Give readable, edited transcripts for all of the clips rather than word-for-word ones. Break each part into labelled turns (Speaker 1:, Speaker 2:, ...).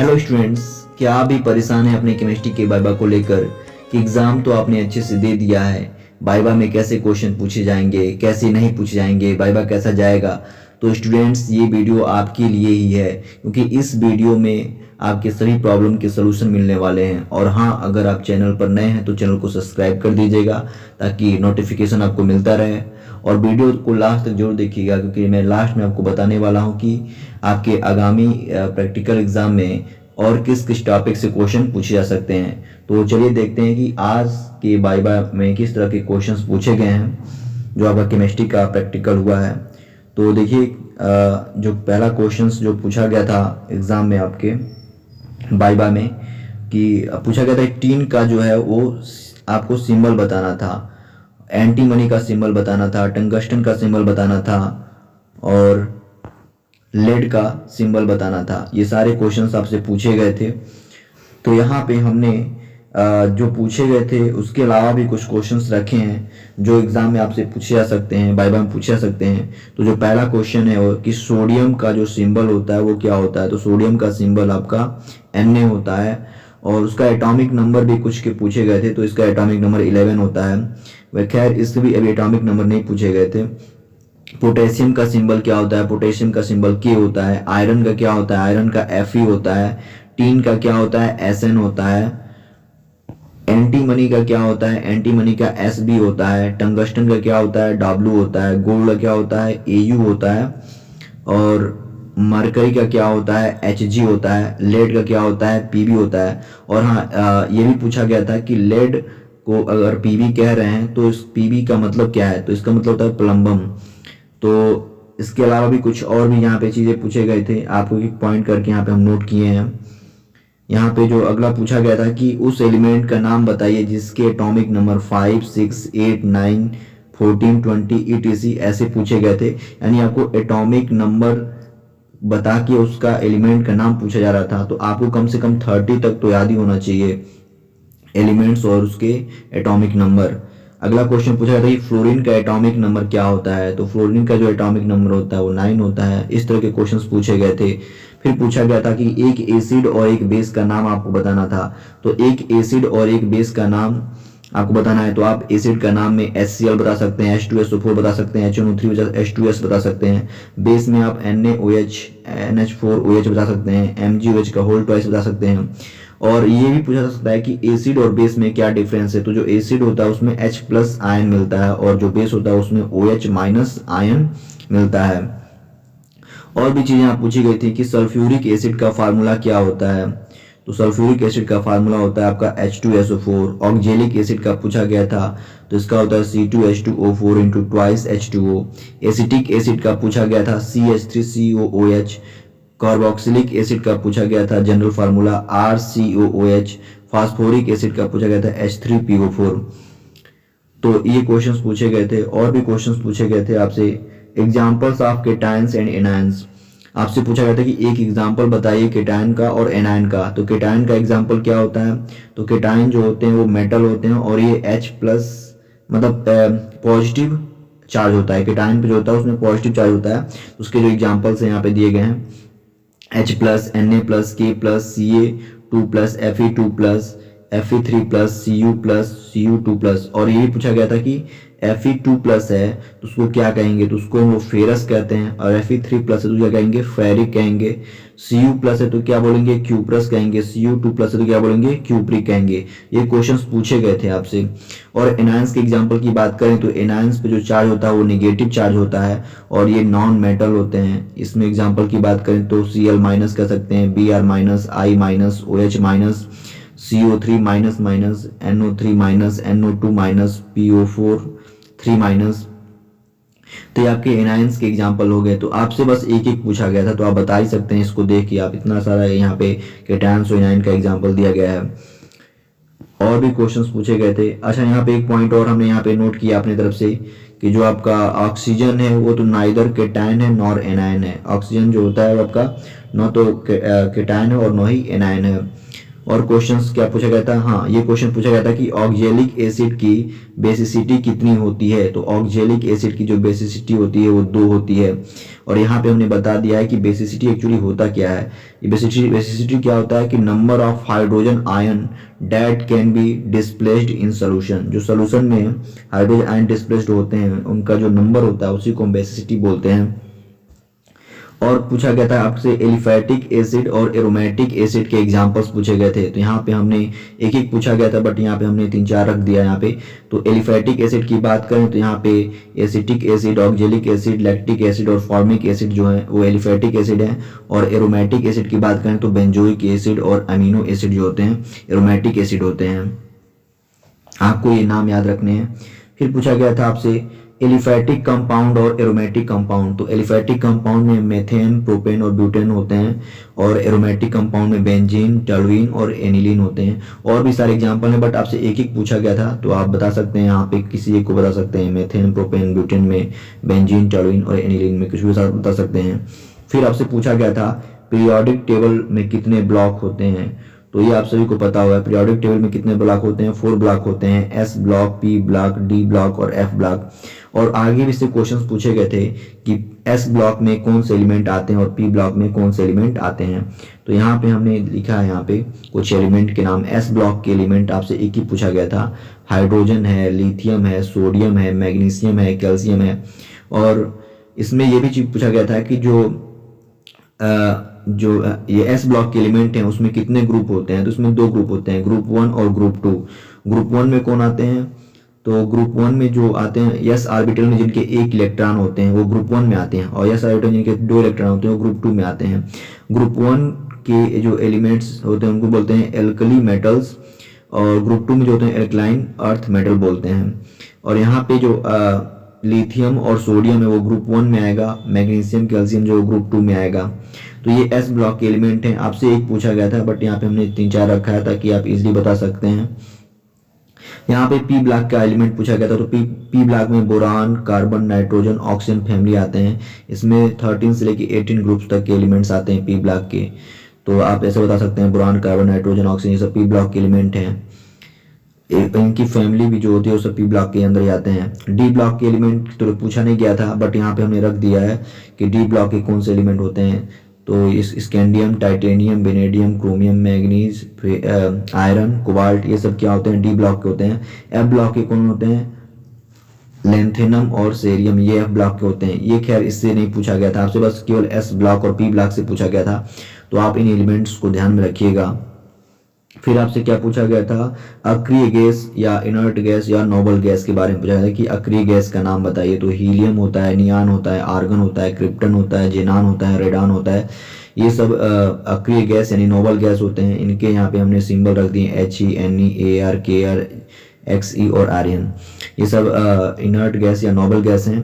Speaker 1: Hello students, क्या आप भी परेशान हैं अपने केमिस्ट्री के वाइवा को लेकर कि एग्ज़ाम तो आपने अच्छे से दे दिया है, वाइवा में कैसे क्वेश्चन पूछे जाएंगे, कैसे नहीं पूछे जाएंगे, वाइवा कैसा जाएगा। तो स्टूडेंट्स, ये वीडियो आपके लिए ही है क्योंकि इस वीडियो में आपके सभी प्रॉब्लम के सलूशन मिलने वाले हैं। और हाँ, अगर आप चैनल पर नए हैं तो चैनल को सब्सक्राइब कर दीजिएगा ताकि नोटिफिकेशन आपको मिलता रहे। और वीडियो को लास्ट तक जरूर देखिएगा क्योंकि मैं लास्ट में आपको बताने वाला हूँ कि आपके आगामी प्रैक्टिकल एग्जाम में और किस किस टॉपिक से क्वेश्चन पूछे जा सकते हैं। तो चलिए देखते हैं कि आज के वाइवा में किस तरह के क्वेश्चंस पूछे गए हैं जो आपका केमिस्ट्री का प्रैक्टिकल हुआ है। तो देखिए, जो पहला क्वेश्चंस जो पूछा गया था एग्ज़ाम में आपके वाइवा में कि पूछा गया था टीन का जो है वो आपको सिंबल बताना था, एंटीमनी का सिंबल बताना था, टंगस्टन का सिंबल बताना था और लेड का सिंबल बताना था। ये सारे क्वेश्चंस आपसे पूछे गए थे। तो यहाँ पे हमने जो पूछे गए थे उसके अलावा भी कुछ क्वेश्चंस रखे हैं जो एग्जाम में आपसे पूछे जा सकते हैं, वाइवा में पूछे जा सकते हैं। तो जो पहला क्वेश्चन है वो कि सोडियम का जो सिंबल होता है वो क्या होता है। तो सोडियम का सिंबल आपका Na होता है और उसका एटॉमिक नंबर भी कुछ के पूछे गए थे। तो इसका एटॉमिक नंबर 11 होता है। वह खैर इसके भी अभी एटॉमिक नंबर नहीं पूछे गए थे। पोटेशियम का सिंबल क्या होता है। पोटेशियम का सिंबल K होता है। आयरन का क्या होता है। आयरन का Fe होता है। टीन का क्या होता है। Sn होता है। एंटीमनी का क्या होता है। एंटीमनी का Sb होता है। टंगस्टन का क्या होता है। W होता है। गोल्ड का क्या होता है। Au होता है। और मरकरी का क्या होता है। Hg होता है। लेड का क्या होता है। Pb होता है। और हाँ, ये भी पूछा गया था कि लेड को अगर Pb कह रहे हैं तो इस Pb का मतलब क्या है। तो इसका मतलब होता है प्लम्बम। तो इसके अलावा भी कुछ और भी यहाँ पे चीज़ें पूछे गए थे, आपको एक पॉइंट करके यहाँ पे हम नोट किए हैं। यहाँ पे जो अगला पूछा गया था कि उस एलिमेंट का नाम बताइए जिसके एटॉमिक नंबर 5, 6, 8, 9, 14, 20 etc ऐसे पूछे गए थे। यानी आपको एटॉमिक नंबर बता के उसका एलिमेंट का नाम पूछा जा रहा था। तो आपको कम से कम 30 तक तो याद ही होना चाहिए एलिमेंट्स और उसके एटॉमिक नंबर। अगला क्वेश्चन पूछा गया था कि फ्लोरीन का एटॉमिक नंबर क्या होता है। तो फ्लोरीन का जो एटॉमिक नंबर होता है वो 9 होता है। इस तरह के क्वेश्चंस पूछे गए थे। फिर पूछा गया था कि एक एसिड और एक बेस का नाम आपको बताना था। तो एक एसिड और एक बेस का नाम आपको बताना है। तो आप एसिड का नाम में HCl बता सकते हैं, H2SO4 बता सकते हैं, HNO3 H2S बता सकते हैं। बेस में आप NaOH NH4OH बता सकते हैं, MgOH का होल ट्वाइस बता सकते हैं। और ये भी पूछा जा सकता है कि एसिड और बेस में क्या डिफरेंस है। तो जो एसिड होता है उसमें H+ आयन मिलता है और जो बेस होता है उसमें OH- आयन मिलता है। और भी चीजें आप पूछी गई थी कि सल्फ्यूरिक एसिड का फार्मूला क्या होता है। तो सल्फ्यूरिक एसिड का फार्मूला होता है आपका H2SO4। ऑक्जेलिक एसिड का पूछा गया था तो इसका होता है C2H2O4 × twice H2O। Acetic acid का पूछा गया था CH3COOH। कार्बोक्सिलिक एसिड का पूछा गया था general formula RCOOH। Phosphoric acid का पूछा गया था H3PO4। तो ये क्वेश्चंस पूछे गए थे। और भी क्वेश्चंस पूछे गए थे आपसे। Examples of cations and anions आपसे पूछा गया था कि एक एग्जांपल बताइए केटायन का और एनायन का। तो केटायन का एग्जांपल क्या होता है। तो केटायन जो होते हैं वो मेटल होते हैं और ये H+ मतलब पॉजिटिव चार्ज होता है। केटायन पे जो होता है उसमें पॉजिटिव चार्ज होता है। उसके जो एग्जाम्पल्स हैं यहाँ पे दिए गए हैं H+, Na+, K+, Ca2+, Fe2+, Fe3+, Cu+, Cu2+। और ये भी पूछा गया था कि Fe2+ है तो उसको क्या कहेंगे। तो उसको वो फेरस कहते हैं। और Fe3+ है तो क्या कहेंगे, फेरिक कहेंगे। Cu+ है तो क्या बोलेंगे, क्यूप्रस कहेंगे। Cu2+ है तो क्या बोलेंगे, क्यूप्रिक कहेंगे। ये क्वेश्चंस पूछे गए थे आपसे। और एनायंस के एग्जांपल की बात करें तो एनायंस पे जो चार्ज होता है वो नेगेटिव चार्ज होता है और ये नॉन मेटल होते हैं। इसमें एग्जांपल की बात करें तो Cl- कह सकते हैं, Br-, I-, OH-, CO3-, NO3-, NO2-, PO4-3-। तो ये आपके एनायंस के एग्जांपल हो गए। तो आपसे बस एक एक पूछा गया था तो आप बता ही सकते हैं इसको देख के। आप इतना सारा यहाँ पे केटायंस और एनायन का एग्जांपल दिया गया है। और भी क्वेश्चंस पूछे गए थे। अच्छा, यहाँ पे एक पॉइंट और हमने यहाँ पे नोट किया अपनी तरफ से कि जो आपका ऑक्सीजन है वो तो नाइदर केटायन है नॉर एनायन है। ऑक्सीजन जो होता है वो आपका न तो केटायन है और न ही एनायन है। और क्वेश्चंस क्या पूछा गया था, हाँ ये क्वेश्चन पूछा गया था कि ऑक्जेलिक एसिड की बेसिसिटी कितनी होती है। तो ऑक्जेलिक एसिड की जो बेसिसिटी होती है वो 2 होती है। और यहाँ पे हमने बता दिया है कि बेसिसिटी एक्चुअली होता क्या है। ये बेसिसिटी क्या होता है कि number of hydrogen ion date can be displaced in solution. जो सोल्यूशन में हाइड्रोजन आयन डिस्प्लेस्ड होते हैं उनका जो नंबर होता है उसी को हम बेसिसिटी बोलते हैं। और पूछा गया था आपसे एलिफैटिक एसिड और एरोमेटिक एसिड के एग्जांपल्स पूछे गए थे। तो यहाँ पे हमने एक एक पूछा गया था, बट यहाँ पे हमने 3-4 रख दिया यहाँ पे। तो एलिफैटिक एसिड की बात करें तो यहाँ पे acetic acid, oxalic acid, lactic acid और फॉर्मिक एसिड जो है वो एलिफैटिक एसिड है। और एरोमेटिक एसिड की बात करें तो बेंजोइक एसिड और अमीनो एसिड जो होते हैं एरोमेटिक एसिड होते हैं। आपको ये नाम याद रखने हैं। फिर पूछा गया था आपसे एलिफैटिक कंपाउंड और एरोमेटिक कंपाउंड। तो एलिफैटिक कंपाउंड में मेथेन, प्रोपेन और ब्यूटेन होते हैं, और एरोमेटिक कंपाउंड में बेंजीन, टोलुइन और एनिलीन होते हैं। और भी सारे एग्जांपल हैं, बट आपसे एक एक पूछा गया था तो आप बता सकते हैं, यहाँ पे किसी एक को बता सकते हैं। मेथेन, प्रोपेन, ब्यूटेन में, बेंजीन, टोलुइन और एनिलीन में कुछ भी बता सकते हैं। फिर आपसे पूछा गया था पीरियोडिक टेबल में कितने ब्लॉक होते हैं। तो ये आप सभी को पता होगा, पीरियोडिक टेबल में कितने ब्लॉक होते हैं, 4 ब्लॉक होते हैं, S block, P block, D block और एफ ब्लॉक। और आगे भी इससे क्वेश्चंस पूछे गए थे कि एस ब्लॉक में कौन से एलिमेंट आते हैं और पी ब्लॉक में कौन से एलिमेंट आते हैं। तो यहाँ पे हमने लिखा है यहाँ पे कुछ एलिमेंट के नाम। एस ब्लॉक के एलिमेंट आपसे एक ही पूछा गया था, हाइड्रोजन है, लिथियम है, सोडियम है, मैग्नीशियम है, कैल्शियम है। और इसमें ये भी चीज पूछा गया था कि जो ये एस ब्लॉक के एलिमेंट हैं उसमें कितने ग्रुप होते हैं। तो इसमें 2 ग्रुप होते हैं, ग्रुप 1 और ग्रुप 2। ग्रुप 1 में कौन आते हैं, तो ग्रुप 1 में जो आते हैं एस ऑर्बिटल में जिनके 1 इलेक्ट्रॉन होते हैं वो ग्रुप 1 में आते हैं, और एस ऑर्बिटल जिनके 2 इलेक्ट्रॉन होते हैं वो ग्रुप 2 में आते हैं। ग्रुप 1 के जो एलिमेंट्स होते हैं उनको बोलते हैं एल्कली मेटल्स, और ग्रुप 2 में जो होते हैं एल्कलाइन अर्थ मेटल बोलते हैं। और यहाँ पे जो लिथियम और सोडियम है वो ग्रुप 1 में आएगा, मैग्नीशियम, कैल्शियम जो ग्रुप 2 में आएगा। तो ये एस ब्लॉक के एलिमेंट हैं। आपसे एक पूछा गया था, बट यहाँ पे हमने 3-4 रखा है ताकि आप इजीली बता सकते हैं। यहाँ पे पी ब्लॉक का एलिमेंट पूछा गया था, तो पी ब्लॉक में boron, carbon, nitrogen, oxygen family आते हैं। इसमें 13 से लेकर 18 ग्रुप्स तक के एलिमेंट्स आते हैं पी ब्लॉक के। तो आप ऐसे बता सकते हैं बोरान, कार्बन, नाइट्रोजन, ऑक्सीजन ये सब पी ब्लॉक के एलिमेंट हैं। इनकी फैमिली भी जो होती है वो सब पी ब्लॉक के अंदर ही आते हैं। डी ब्लॉक के एलिमेंट तो पूछा नहीं गया था, बट यहाँ पे हमने रख दिया है कि डी ब्लॉक के कौन से एलिमेंट होते हैं। तो इस scandium, titanium, vanadium, chromium, manganese, iron, cobalt ये सब क्या होते हैं, डी ब्लॉक के होते हैं। एफ ब्लॉक के कौन होते हैं, लैंथेनम और सेरियम, ये एफ ब्लॉक के होते हैं। ये खैर इससे नहीं पूछा गया था आपसे, बस केवल एस ब्लॉक और पी ब्लॉक से पूछा गया था। तो आप इन एलिमेंट्स को ध्यान में रखिएगा। फिर आपसे क्या पूछा गया था, अक्रिय गैस या इनर्ट गैस या नोबल गैस के बारे में पूछा गया था कि अक्रिय गैस का नाम बताइए। तो हीलियम होता है, नियान होता है, आर्गन होता है, क्रिप्टन होता है, जेनान होता है, रेडान होता है। ये सब अक्रिय गैस यानी नोबल गैस होते हैं। इनके यहाँ पे हमने सिंबल रख दिए HE, NE, AR, KR, XE और RN। ये सब इनर्ट गैस या नोबल गैस हैं,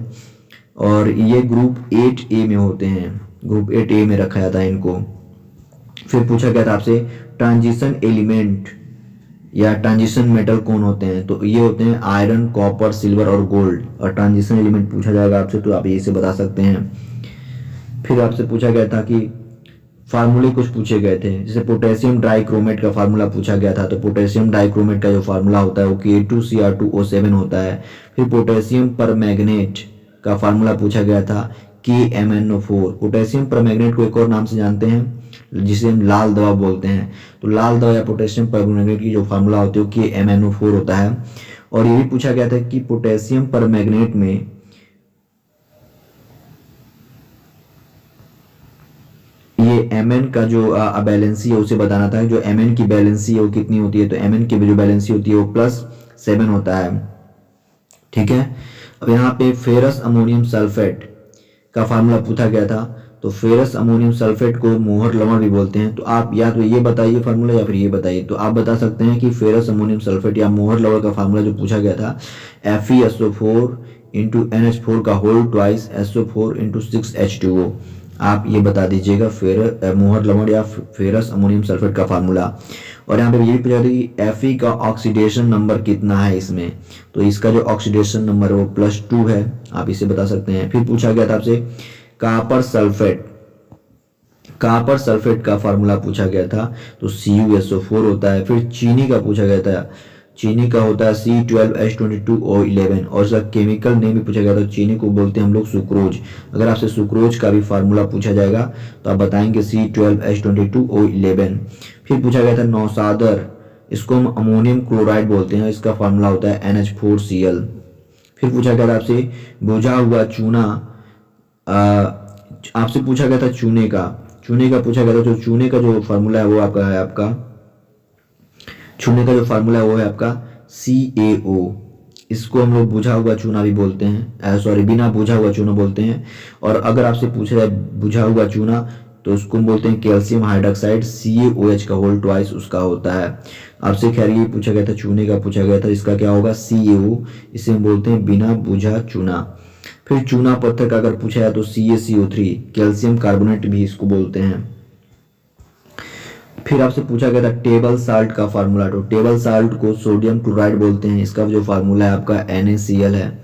Speaker 1: और ये ग्रुप 8A में होते हैं। ग्रुप 8A में रखा जाता है इनको। फिर पूछा गया था आपसे ट्रांजिशन एलिमेंट या ट्रांजिशन मेटल कौन होते हैं। तो ये होते हैं आयरन, कॉपर, सिल्वर और गोल्ड। और ट्रांजिशन एलिमेंट पूछा जाएगा आपसे तो आप ये से बता सकते हैं। फिर आपसे पूछा गया था कि फार्मूले कुछ पूछे गए थे, जैसे पोटेशियम डाइक्रोमेट का फार्मूला पूछा गया था। तो पोटेशियम डाइक्रोमेट का जो फार्मूला होता है वो K2Cr2O7 होता है। फिर पोटेशियम परमैंगनेट का फार्मूला पूछा गया था KMnO4। पोटेशियम परमैंगनेट को एक और नाम से जानते हैं जिसे हम लाल दवा बोलते हैं। तो लाल दवा या पोटेशियम परमैंगनेट की जो फार्मूला होती है वो KMnO4 होता है। और ये भी पूछा गया था कि पोटेशियम परमैंगनेट में ये Mn का जो बैलेंसी है उसे बताना था। जो Mn की बैलेंसी है वो कितनी होती है, तो Mn की जो बैलेंसी होती है वो +7 होता है। ठीक है। अब यहाँ पे फेरस अमोनियम सल्फेट का फार्मूला पूछा गया था। तो फेरस अमोनियम सल्फेट को मोहर लवण भी बोलते हैं। तो आप या तो ये बताइए फार्मूला या फिर ये बताइए। तो आप बता सकते हैं कि फेरस अमोनियम सल्फेट या मोहर लवण का फार्मूला जो पूछा गया था FeSO4 × NH4 का होल ट्वाइस SO4 × 6H2O। आप ये बता दीजिएगा मोहर लवण या फेरस अमोनियम सल्फेट का फार्मूला। और यहाँ पे ये पूछा था कि Fe का ऑक्सीडेशन नंबर कितना है इसमें। तो इसका जो ऑक्सीडेशन नंबर है वो +2 है, आप इसे बता सकते हैं। फिर पूछा गया था आपसे कॉपर सल्फेट कॉपर सल्फेट का फार्मूला पूछा गया था तो CuSO4 होता है। फिर चीनी का पूछा गया था, चीनी का होता है C12H22O11 और इसका केमिकल नेम भी पूछा गया था। चीनी को बोलते हैं हम लोग सुक्रोज। अगर आपसे सुक्रोज का भी फार्मूला पूछा जाएगा तो आप बताएंगे C12H22O11। फिर पूछा गया था नौसादर, इसको हम अमोनियम क्लोराइड बोलते हैं, इसका फार्मूला होता है NH4Cl। फिर पूछा गया था आपसे बुझा हुआ चूना, आपसे पूछा गया था चूने का पूछा गया था। जो चूने का जो फार्मूला है वो आपका है चूने का जो फार्मूला है वो है आपका CaO। इसको हम लोग बुझा हुआ चूना भी बोलते हैं, सॉरी बिना बुझा हुआ चूना बोलते हैं। और अगर आपसे पूछा जाए बुझा हुआ चूना तो उसको हम बोलते हैं कैल्शियम हाइड्रोक्साइड, CaOH का होल ट्वाइस उसका होता है। आपसे खैर ये पूछा गया था चूने का पूछा गया था, इसका क्या होगा CaO, इसे हम बोलते हैं बिना बुझा चूना। फिर चूना पत्थर का अगर पूछा जाए तो CaCO3, कैल्शियम कार्बोनेट भी इसको बोलते हैं। फिर आपसे पूछा गया था टेबल साल्ट का फार्मूला, तो टेबल साल्ट को सोडियम क्लोराइड बोलते हैं, इसका जो फार्मूला है आपका NaCl है।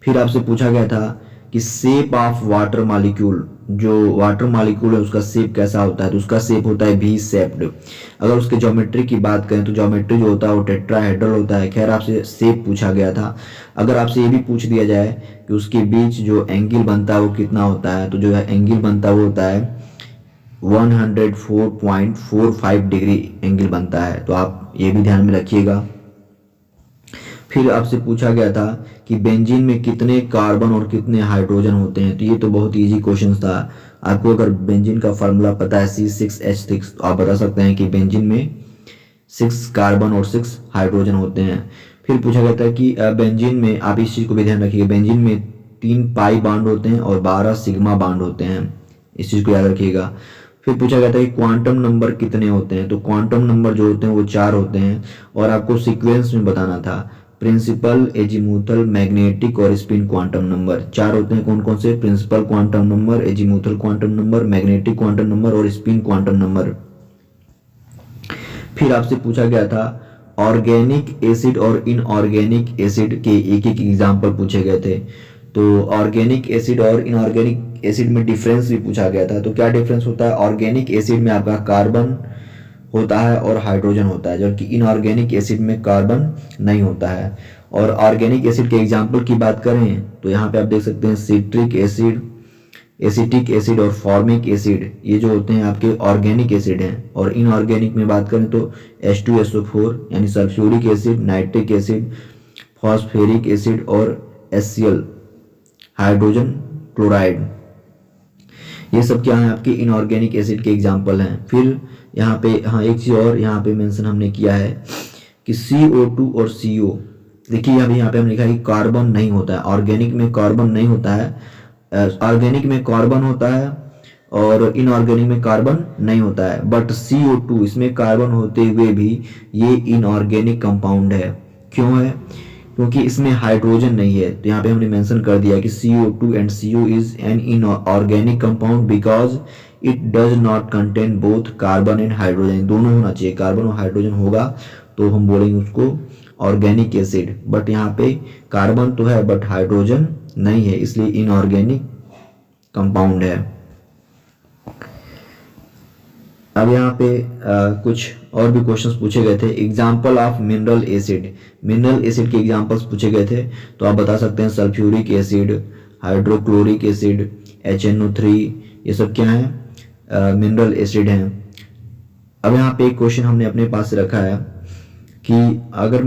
Speaker 1: फिर आपसे पूछा गया था कि शेप ऑफ वाटर मॉलिक्यूल, जो वाटर मॉलिक्यूल है उसका शेप कैसा होता है, तो उसका शेप होता है V शेप्ड। अगर उसके ज्योमेट्री की बात करें तो ज्योमेट्री जो होता है वो टेट्राहेड्रल होता है। खैर आपसे शेप पूछा गया था। अगर आपसे ये भी पूछ दिया जाए कि उसके बीच जो एंगल बनता है वो कितना होता है, तो जो एंगल बनता है वो होता है 104.45 डिग्री एंगल बनता है, तो आप ये भी ध्यान में रखिएगा। फिर आपसे पूछा गया था कि बेंजीन में कितने कार्बन और कितने हाइड्रोजन होते हैं, तो ये तो बहुत इजी क्वेश्चन था। आपको अगर बेंजीन का फार्मूला पता है C6H6 तो आप बता सकते हैं कि बेंजीन में 6 कार्बन और 6 हाइड्रोजन होते हैं। फिर पूछा गया था कि बेंजीन में, आप इस चीज़ को भी ध्यान रखिएगा, बेंजीन में 3 पाई बांड होते हैं और 12 सिग्मा बांड होते हैं, इस चीज़ को याद रखिएगा। फिर पूछा गया था कि क्वांटम नंबर कितने होते हैं, तो क्वांटम नंबर जो होते हैं वो 4 होते हैं और आपको सीक्वेंस में बताना था, प्रिंसिपल, एजीमुथल, मैग्नेटिक और स्पिन क्वांटम नंबर 4 होते हैं। कौन कौन से? Principal quantum number, azimuthal quantum number, magnetic quantum number और स्पिन क्वांटम नंबर। फिर आपसे पूछा गया था ऑर्गेनिक एसिड और इनऑर्गेनिक एसिड के एक एक एग्जाम्पल पूछे गए थे, तो ऑर्गेनिक एसिड और इनऑर्गेनिक एसिड में डिफरेंस भी पूछा गया था। तो क्या डिफरेंस होता है? ऑर्गेनिक एसिड में आपका कार्बन होता है और हाइड्रोजन होता है, जबकि इनऑर्गेनिक एसिड में कार्बन नहीं होता है। और ऑर्गेनिक एसिड के एग्जाम्पल की बात करें तो यहाँ पे आप देख सकते हैं सिट्रिक एसिड, एसिटिक एसिड और फॉर्मिक एसिड, ये जो होते हैं आपके ऑर्गेनिक एसिड हैं। और इनऑर्गेनिक में बात करें तो H2SO4 यानी sulphuric acid, nitric acid, phosphoric acid और HCl हाइड्रोजन क्लोराइड, ये सब क्या है आपके इनऑर्गेनिक एसिड के एग्जाम्पल हैं। फिर यहाँ पे हाँ एक चीज़ और यहाँ पे मेंशन हमने किया है कि CO2 और CO, देखिए अभी यहाँ पे हमने लिखा है कि कार्बन नहीं होता है, ऑर्गेनिक में कार्बन नहीं होता है, ऑर्गेनिक में कार्बन होता है और इनऑर्गेनिक में कार्बन नहीं होता है। बट CO2 इसमें कार्बन होते हुए भी ये इनऑर्गेनिक कंपाउंड है। क्यों है? क्योंकि इसमें हाइड्रोजन नहीं है। तो यहाँ पे हमने मेंशन कर दिया कि CO2 and CO is an inorganic compound because it does not contain both carbon and hydrogen, दोनों होना चाहिए, कार्बन और हाइड्रोजन होगा तो हम बोलेंगे उसको ऑर्गेनिक एसिड। बट यहाँ पे कार्बन तो है बट हाइड्रोजन नहीं है, इसलिए इनऑर्गेनिक कंपाउंड है। अब यहाँ पे कुछ और भी क्वेश्चंस पूछे गए थे। Example of mineral acid, mineral acid के एग्जाम्पल्स पूछे गए थे, तो आप बता सकते हैं sulphuric acid, hydrochloric acid, HNO3, ये सब क्या है? मिनरल एसिड हैं। अब यहाँ पे एक क्वेश्चन हमने अपने पास से रखा है कि अगर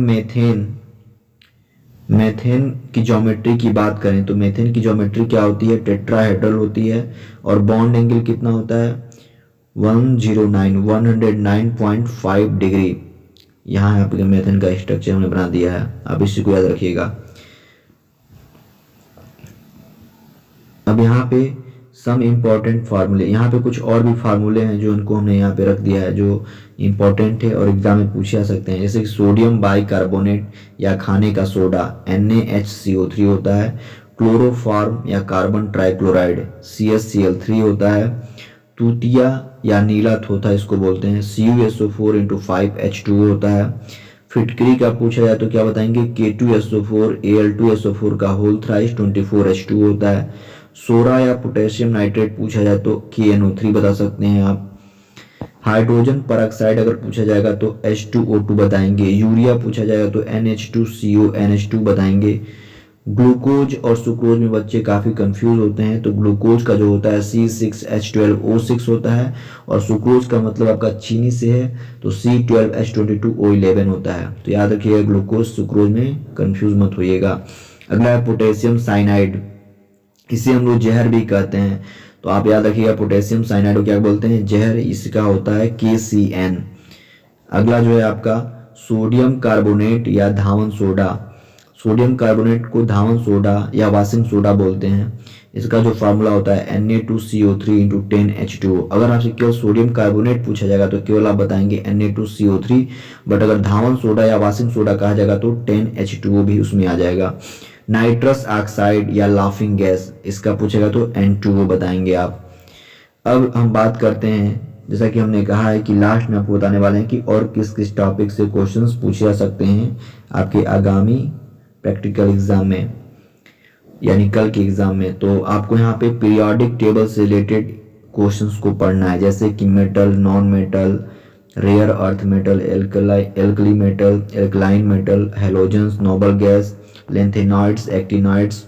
Speaker 1: मेथेन की ज्योमेट्री की बात करें तो मेथेन की ज्योमेट्री क्या होती है? टेट्राहेड्रल होती है और बॉन्ड एंगल कितना होता है? 109.5 डिग्री। यहाँ आपके मेथेन का स्ट्रक्चर हमने बना दिया है, आप इसी को याद रखिएगा। अब यहाँ पे सम इम्पॉर्टेंट फार्मूले, यहाँ पे कुछ और भी फार्मूले हैं जो उनको हमने यहाँ पे रख दिया है जो इम्पोर्टेंट है और एग्जाम में पूछे जा सकते हैं। जैसे कि सोडियम बाइकार्बोनेट या खाने का सोडा NaHCO3 होता है, क्लोरोफॉर्म या कार्बन ट्राइक्लोराइड CaCl3 होता है, तूतिया या नीला थोथा इसको बोलते हैं CuSO4 × 5H2O होता है। फिटकरी का पूछा जाए तो क्या बताएंगे? K2SO4 Al2SO4 का होल थ्राइस 24H2 होता है। सोडा या पोटेशियम नाइट्रेट पूछा जाए तो KNO3 बता सकते हैं आप। हाइड्रोजन परऑक्साइड अगर पूछा जाएगा तो H2O2 बताएंगे। यूरिया पूछा जाएगा तो NH2CO NH2 बताएंगे। ग्लूकोज और सुक्रोज में बच्चे काफ़ी कंफ्यूज होते हैं, तो ग्लूकोज का जो होता है C6H12O6 होता है, और सुक्रोज का मतलब आपका चीनी से है तो C12H22O11 होता है। तो याद रखिएगा, ग्लूकोज सुक्रोज में कंफ्यूज मत होइएगा। अगला है पोटेशियम साइनाइड, इसे हम लोग जहर भी कहते हैं, तो आप याद रखिएगा पोटेशियम साइनाइड को क्या बोलते हैं, जहर। इसका होता है KCN। अगला जो है आपका सोडियम कार्बोनेट या धावन सोडा, सोडियम कार्बोनेट को धावन सोडा या वाशिंग सोडा बोलते हैं। इसका जो फार्मूला होता है Na2CO3 × 10H2O। अगर आपसे केवल सोडियम कार्बोनेट पूछा जाएगा तो केवल आप बताएंगे Na2CO3, बट अगर धावन सोडा या वाशिंग सोडा कहा जाएगा तो 10H2O भी उसमें आ जाएगा। नाइट्रस ऑक्साइड या लाफिंग गैस, इसका पूछेगा तो N2O बताएंगे आप। अब हम बात करते हैं, जैसा कि हमने कहा है कि लास्ट में आपको बताने वाले हैं कि और किस किस टॉपिक से क्वेश्चंस पूछे जा सकते हैं आपके आगामी प्रैक्टिकल एग्जाम में, यानी कल के एग्जाम में। तो आपको यहाँ पे पीरियोडिक टेबल से रिलेटेड क्वेश्चंस को पढ़ना है, जैसे कि metal, non metal, rare earth metal, alkali metal, alkaline metal, halogens, noble gas, lanthanoids, actinoids.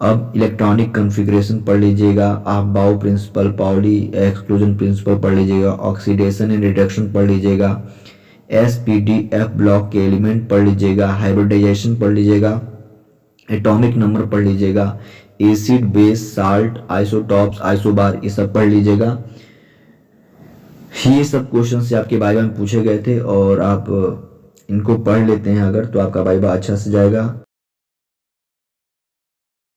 Speaker 1: अब इलेक्ट्रॉनिक कॉन्फ़िगरेशन पढ़ लीजिएगा, aufbau principle, Pauli exclusion principle पढ़ लीजिएगा, ऑक्सीडेशन एंड रिडक्शन पढ़ लीजिएगा, SPDF ब्लॉक के एलिमेंट पढ़ लीजिएगा, हाइब्रिडाइजेशन पढ़ लीजिएगा, एटॉमिक नंबर पढ़ लीजिएगा, acid, base, salt, isotopes, isobar, ये सब पढ़ लीजिएगा। ये सब क्वेश्चन से आपके वाइवा में पूछे गए थे, और आप इनको पढ़ लेते हैं अगर, तो आपका वाइवा अच्छा से जाएगा।